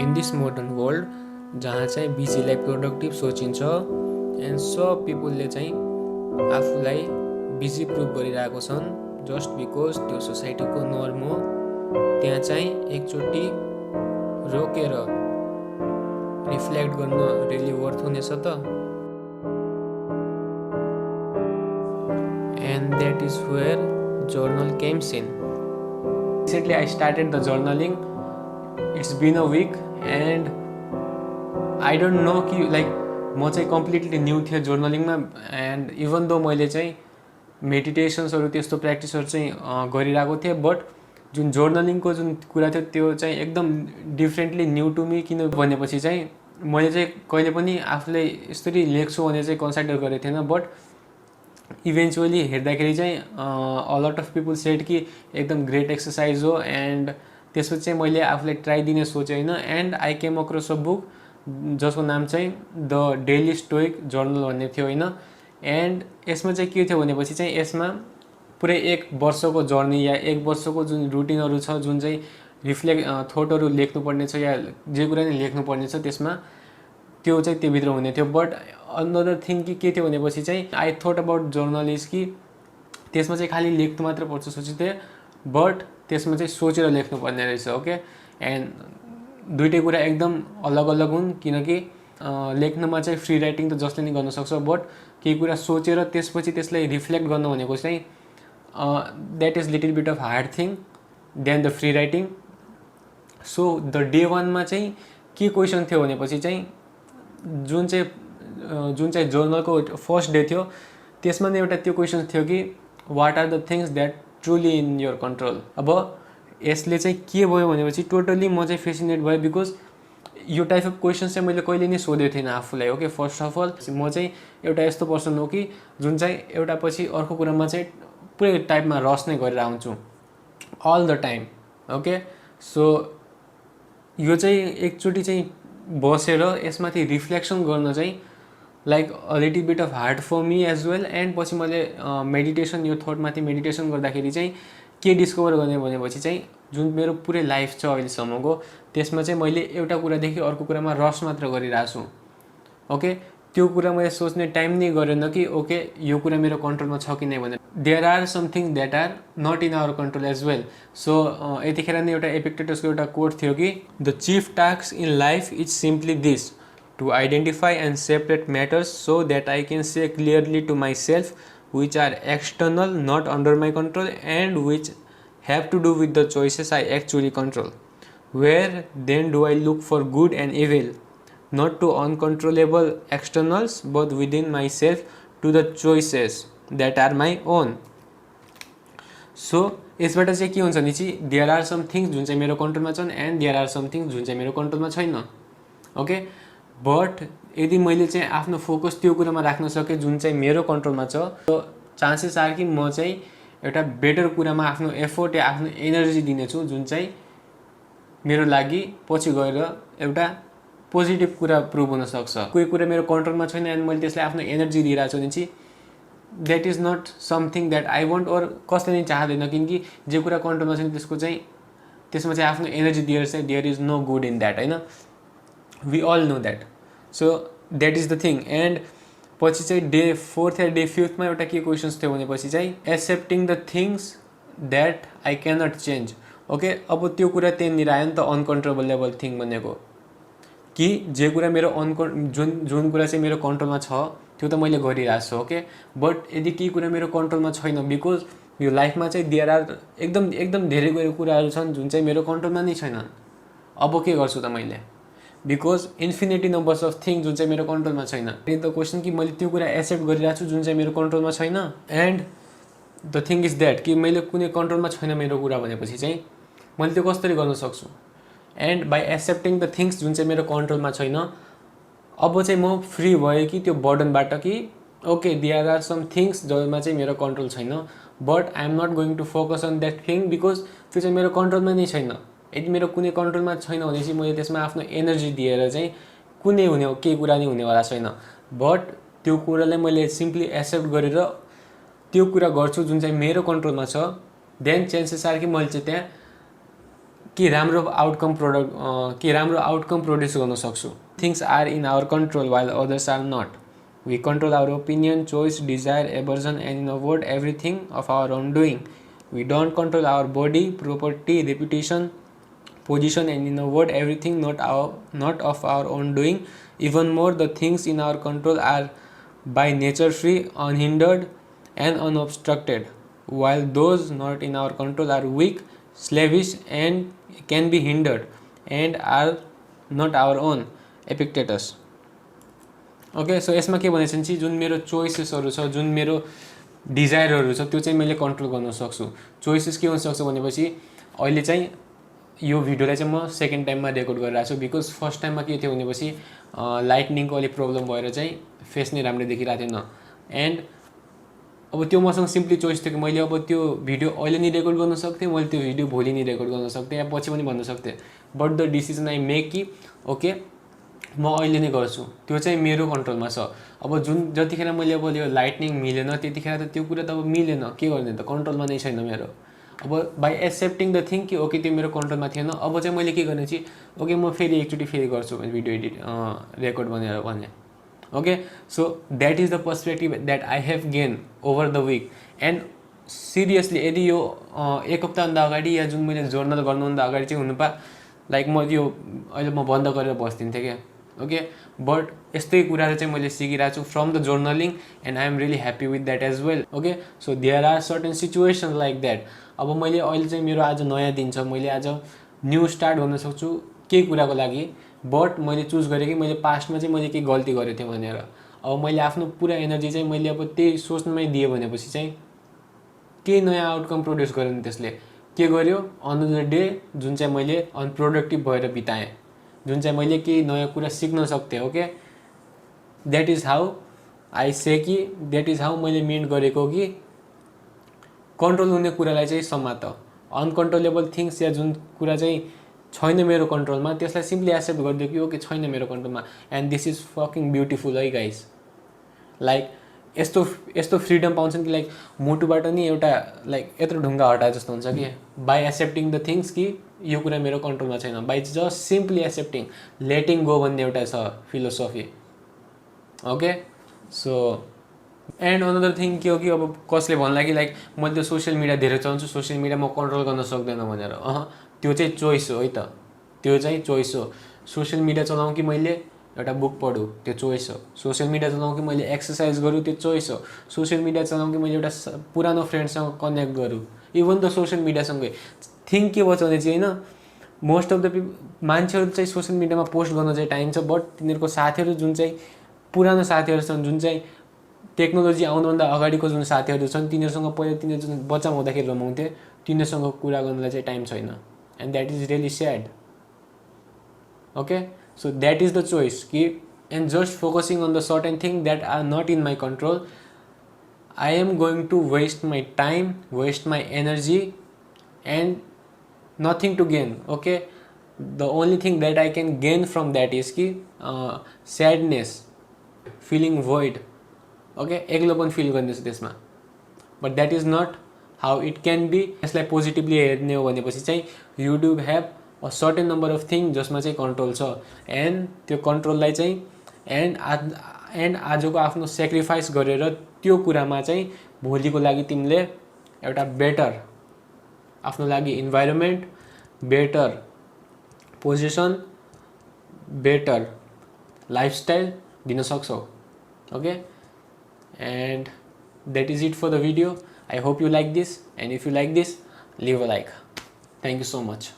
In this modern world जहाँ चाहिँ बिजीलाई productive सोचिन्छ and सब पिपुलले चाहिँ आफूलाई बिजी प्रुभ गरिरहेको छन् जस्ट बिकज त्यो सोसाइटीको नर्म हो। त्यहाँ चाहिँ एकचोटि रोकेर रिफ्लेक्ट गर्न रियली वर्थ हुनेछ त। And that is where journal comes in. Recently I started the journaling. It's been a week and I don't know कि like म चाहिँ कम्प्लिटली न्यू थिएँ जोर्नलिङमा एन्ड इभन दो मैले चाहिँ मेडिटेसन्सहरू त्यस्तो प्र्याक्टिसहरू चाहिँ गरिरहेको थिएँ बट जुन जोर्नलिङको जुन कुरा थियो त्यो चाहिँ एकदम डिफ्रेन्टली न्यू टु मी। किन भनेपछि चाहिँ मैले चाहिँ कहिले पनि आफूले यसरी लेख्छु भने चाहिँ कन्सिडर गरेको थिएन बट इभेन्चुअली हेर्दाखेरि चाहिँ a lot of people shed कि एकदम ग्रेट एक्सर्साइज हो एन्ड त्यसपछि चाहिँ मैले आफूलाई ट्राई दिने सोचेँ होइन। And I came across a book जसको नाम चाहिँ द डेली स्टोइक जर्नल भन्ने थियो होइन। एन्ड यसमा चाहिँ के थियो भनेपछि चाहिँ यसमा पुरै एक वर्षको जर्नी या एक वर्षको जुन रुटिनहरू छ जुन चाहिँ थटहरू लेख्नुपर्ने छ या जे कुरा नै लेख्नुपर्ने छ त्यसमा त्यो चाहिँ त्योभित्र हुने थियो। बट अनदर थिङ के थियो भनेपछि चाहिँ आई थट अबाउट जर्नलिस्ट कि त्यसमा चाहिँ खालि लेख्नु मात्र पर्छ सोच्थेँ बट त्यसमा चाहिँ सोचेर लेख्नुपर्ने रहेछ। ओके एन्ड दुइटै कुरा एकदम अलग अलग हुन् किनकि लेख्नमा चाहिँ फ्री राइटिङ त जसले नि गर्न सक्छ बट केही कुरा सोचेर त्यसपछि त्यसलाई रिफ्लेक्ट गर्न भनेको चाहिँ that is little bit of hard thing then the free writing. So the day वानमा चाहिँ के क्वेसन थियो भनेपछि चाहिँ जुन चाहिँ जर्नलको फर्स्ट डे थियो त्यसमा नै एउटा त्यो क्वेसन थियो कि what are the things that truly in your control. अब यसले चाहिँ के भयो भनेपछि टोटली म चाहिँ फेसिनेट भएँ बिकज यो टाइप अफ क्वेसन्स चाहिँ मैले कहिले नै सोधेको थिइनँ आफूलाई। ओके फर्स्ट अफ अल म चाहिँ एउटा यस्तो पर्सन हो कि जुन चाहिँ एउटा पछि अर्को कुरामा चाहिँ पुरै टाइपमा रस नै गरेर आउँछु all the time. Okay so यो चाहिँ एकचोटि चाहिँ बसेर यसमाथि रिफ्लेक्सन गर्न चाहिँ like a little bit of hard for me as well. And पछि मैले मेडिटेसन यो थटमाथि मेडिटेसन गर्दाखेरि चाहिँ के डिस्कभर गर्ने भनेपछि चाहिँ जुन मेरो पुरै लाइफ छ अहिलेसम्मको त्यसमा चाहिँ मैले एउटा कुरादेखि अर्को कुरामा रस मात्र गरिरहेको छु। ओके त्यो कुरा मैले सोच्ने टाइम नै गरेन कि ओके यो कुरा मेरो कन्ट्रोलमा छ कि नै भनेर। There are something that are not in our control as well. So यतिखेर नै एउटा एपिक्टेटसको एउटा कोट थियो कि the chief task in life is simply this to identify and separate matters so that I can say clearly to myself which are external not under my control and which have to do with the choices I actually control. Where then do I look for good and evil, not to uncontrollable externals but within myself to the choices that are my own. So यसबाट चाहिँ के हुन्छ नि चाहिँ there are some things जुन चाहिँ मेरो कन्ट्रोलमा छन् and there are some things जुन चाहिँ मेरो कन्ट्रोलमा छैन। ओके बट यदि मैले चाहिँ आफ्नो फोकस त्यो कुरामा राख्न सकेँ जुन चाहिँ मेरो कन्ट्रोलमा छ तो चान्सेस आर कि म चाहिँ एउटा बेटर कुरामा आफ्नो एफोर्ट या आफ्नो एनर्जी दिनेछु जुन चाहिँ मेरो लागि पछि गएर एउटा पोजिटिभ कुरा प्रुभ हुनसक्छ। कोही कुरा मेरो कन्ट्रोलमा छैन एन्ड मैले त्यसलाई आफ्नो एनर्जी दिइरहेको छु भने चाहिँ that is not something that I want or कसले नै चाहँदैन किनकि जे कुरा कन्ट्रोलमा छैन त्यसमा चाहिँ आफ्नो एनर्जी दिएर चाहिँ there is no good in that होइन। We all know that. So that is the thing. And पछि चाहिँ डे 4th या डे 5thमा एउटा के क्वेसन्स थियो भनेपछि चाहिँ accepting the things that I cannot change. Okay अब त्यो कुरा त्यहाँनिर आयो नि त अनकन्ट्रोलेबल थिङ भनेको कि जे कुरा मेरो जुन कुरा चाहिँ मेरो कन्ट्रोलमा छ त्यो त मैले गरिरहेको छु। ओके बट यदि केही कुरा मेरो कन्ट्रोलमा छैन बिकज यो लाइफमा चाहिँ देयर आर एकदम धेरै गएर कुराहरू छन् जुन चाहिँ मेरो कन्ट्रोलमा नै छैनन्। अब के गर्छु त मैले because infinity numbers of thing जुन चाहिँ मेरो कन्ट्रोलमा छैन। द क्वेसन कि मैले त्यो कुरा एक्सेप्ट गरिरहेको छु जुन चाहिँ मेरो कन्ट्रोलमा छैन। And the thing is that कि मैले कुनै कन्ट्रोलमा छैन मेरो कुरा भनेपछि चाहिँ मैले त्यो कसरी गर्न सक्छु। And by accepting the things जुन चाहिँ मेरो कन्ट्रोलमा छैन अब चाहिँ म फ्री भएँ कि त्यो बर्डनबाट कि okay there are some things जसमा चाहिँ मेरो कन्ट्रोल छैन but I am not going to focus on that thing because त्यो चाहिँ मेरो कन्ट्रोलमा नै छैन। यदि मेरो कुनै कन्ट्रोलमा छैन भने चाहिँ मैले त्यसमा आफ्नो एनर्जी दिएर चाहिँ कुनै केही कुरा नै हुनेवाला छैन। बट त्यो कुरालाई मैले सिम्पली एक्सेप्ट गरेर त्यो कुरा गर्छु जुन चाहिँ मेरो कन्ट्रोलमा छ देन चान्सेस आर कि मैले चाहिँ त्यहाँ के राम्रो आउटकम प्रोड्युस गर्न सक्छु. Things are in our control while others are not. We control our opinion, choice, desire, aversion and in a word everything of our own doing. We don't control our body, property, reputation, position, and in a word, everything not of our own doing. Even more, the things in our control are by nature free, unhindered, and unobstructed, while those not in our control are weak, slavish, and can be hindered, and are not our own. Epictetus. Okay, so यसमा के भनेछ भने जुन मेरो चोइसेसहरू छ, जुन मेरो डिजायरहरू छ, त्यो चाहिँ मैले कन्ट्रोल गर्न सक्छु. चोइसेस के हुनसक्छ भनेपछि अहिले चाहिँ यो भिडियोलाई चाहिँ म सेकेन्ड टाइममा रेकर्ड गरिरहेको छु. बिकज फर्स्ट टाइममा के थियो भनेपछि लाइटनिङको अलिक प्रब्लम भएर चाहिँ फेस नै राम्रो देखिरहेको थिएन. एन्ड अब त्यो मसँग सिम्पली चोइस थियो कि मैले अब त्यो भिडियो अहिले नि रेकर्ड गर्न सक्थेँ, मैले त्यो भिडियो भोलि नि रेकर्ड गर्न सक्थेँ, या पछि पनि भन्न सक्थेँ. But the decision I make कि ओके म अहिले नै गर्छु, त्यो चाहिँ मेरो कन्ट्रोलमा छ. अब जतिखेर मैले अब यो लाइटनिङ मिलेन त्यतिखेर त त्यो कुरा त अब मिलेन, के गर्ने त, कन्ट्रोलमा नै छैन मेरो. अब बाई एक्सेप्टिङ द थिङ कि ओके त्यो मेरो कन्ट्रोलमा थिएन, अब चाहिँ मैले के गर्ने चाहिँ ओके म फेरि एकचोटि फेरि गर्छु भिडियो रेकर्ड भनेर भन्ने. Okay, so that is the perspective that I have gain over the week. And seriously यदि यो एक हप्ताभन्दा अगाडि या जुन मैले जर्नल गर्नुभन्दा अगाडि चाहिँ हुनु लाइक म यो अहिले म बन्द गरेर बस्दिन्थेँ क्या. ओके, बट यस्तै कुराहरू चाहिँ मैले सिकिरहेको छु from the journaling and I am really happy with that as well. Okay, so there are certain situation like that. अब मैले अहिले चाहिँ मेरो आज नयाँ दिन छ, मैले आज न्यू स्टार्ट गर्न सक्छु केही कुराको लागि. बट मैले चुज गरेँ कि मैले पास्टमा चाहिँ मैले केही गल्ती गरेको थिएँ भनेर. अब मैले आफ्नो पुरा एनर्जी चाहिँ मैले अब त्यही सोच्नमै दिएँ भनेपछि चाहिँ केही नयाँ आउटकम प्रोड्युस गर्यो नि त्यसले के गर्यो, अनदर डे जुन चाहिँ मैले अनप्रोडक्टिभ भएर बिताएँ, जुन चाहिँ मैले केही नयाँ कुरा सिक्न सक्थेँ. Okay, that is how I say कि द्याट इज हाउ मैले मिन्ट गरेको कि कन्ट्रोल हुने कुरालाई चाहिँ समात. अनकन्ट्रोलेबल थिङ्स या जुन कुरा चाहिँ छैन मेरो कन्ट्रोलमा त्यसलाई सिम्पली एक्सेप्ट गरिदियो कि ओके छैन मेरो कन्ट्रोलमा. And this is fucking beautiful है गाइस. लाइक यस्तो फ्रिडम पाउँछ नि कि लाइक मुटुबाट नि एउटा लाइक यत्रो ढुङ्गा हटाए जस्तो हुन्छ कि बाई एक्सेप्टिङ द थिङ्स कि यो कुरा मेरो कन्ट्रोलमा छैन. By just simply accepting, letting go भन्ने एउटा छ philosophy. Okay, so and another thing के हो कि अब कसले भन्ला कि लाइक मैले त्यो सोसियल मिडिया धेरै चलाउँछु, सोसियल मिडिया म कन्ट्रोल गर्न सक्दैन भनेर. त्यो चाहिँ चोइस हो है त, त्यो चाहिँ चोइस हो. सोसियल मिडिया चलाउँ कि मैले एउटा बुक पढौँ त्यो चोइस हो. सोसियल मिडिया चलाउँ कि मैले एक्सर्साइज गरौँ त्यो चोइस हो. सोसियल मिडिया चलाउँ कि मैले एउटा पुरानो फ्रेन्डसँग कनेक्ट गरौँ, इभन द सोसियल मिडियासँगै. थिङ के भन्छ भने चाहिँ होइन, मोस्ट अफ द मान्छेहरू चाहिँ सोसियल मिडियामा पोस्ट गर्न चाहिँ टाइम छ, बट तिनीहरूको साथीहरू जुन चाहिँ पुरानो साथीहरू छन्, जुन चाहिँ टेक्नोलोजी आउनुभन्दा अगाडिको जुन साथीहरू छन्, तिनीहरूसँग पहिला तिनीहरू जुन बच्चा हुँदाखेरि रमाउँथे तिनीहरूसँग कुरा गर्नलाई चाहिँ टाइम छैन. And that is really sad. Okay, so that is the choice कि and just focusing on the certain thing that are not in my control. I am going to waste my time, waste my energy and nothing to gain. Okay, the only thing that I can gain from that is कि sadness, feeling void. Okay, एक्लोपन feel गर्नेछु त्यसमा. But that is not how it can be. यसलाई positively हेर्ने हो भनेपछि चाहिँ you do have a certain number of thing जसमा चाहिँ कन्ट्रोल छ. एन्ड त्यो कन्ट्रोललाई चाहिँ एन्ड आजको आफ्नो सेक्रिफाइस गरेर त्यो कुरामा चाहिँ भोलिको लागि तिमीले एउटा बेटर आफ्नो लागि environment, better position, better lifestyle दिन सक्छौ. Okay, and that is it for the video. I hope you like this, and if you like this, leave a like. Thank you so much.